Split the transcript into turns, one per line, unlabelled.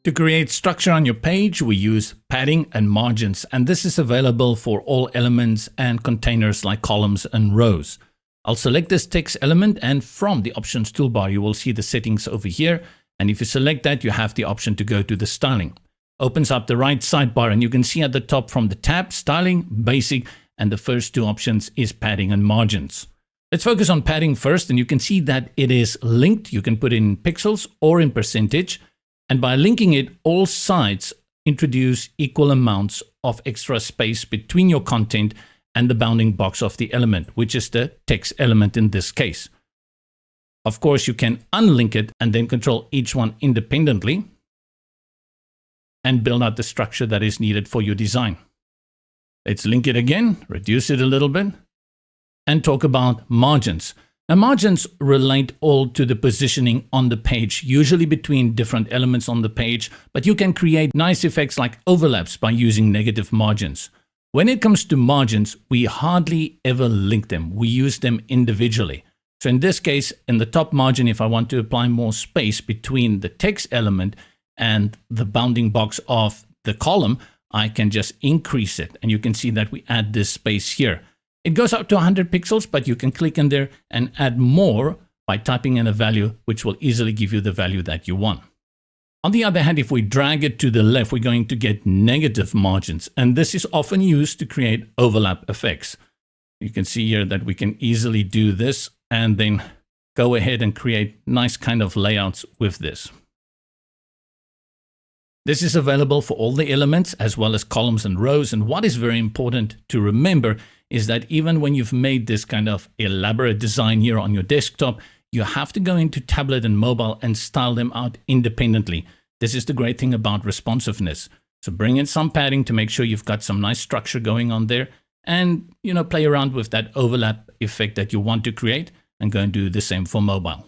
To create structure on your page, we use padding and margins, and this is available for all elements and containers like columns and rows. I'll select this text element, and from the options toolbar, you will see the settings over here. And if you select that, you have the option to go to the styling. Opens up the right sidebar, and you can see at the top from the tab, styling, basic, and the first two options is padding and margins. Let's focus on padding first, and you can see that it is linked. You can put it in pixels or in percentage. And by linking it, all sides introduce equal amounts of extra space between your content and the bounding box of the element, which is the text element in this case. Of course, you can unlink it and then control each one independently and build out the structure that is needed for your design. Let's link it again, reduce it a little bit, and talk about margins. Now, margins relate all to the positioning on the page, usually between different elements on the page, but you can create nice effects like overlaps by using negative margins. When it comes to margins, we hardly ever link them. We use them individually. So in this case, in the top margin, if I want to apply more space between the text element and the bounding box of the column, I can just increase it. And you can see that we add this space here. It goes up to 100 pixels, but you can click in there and add more by typing in a value, which will easily give you the value that you want. On the other hand, if we drag it to the left, we're going to get negative margins. And this is often used to create overlap effects. You can see here that we can easily do this and then go ahead and create nice kind of layouts with this. This is available for all the elements as well as columns and rows. And what is very important to remember is that even when you've made this kind of elaborate design here on your desktop, you have to go into tablet and mobile and style them out independently. This is the great thing about responsiveness. So bring in some padding to make sure you've got some nice structure going on there, and play around with that overlap effect that you want to create, and go and do the same for mobile.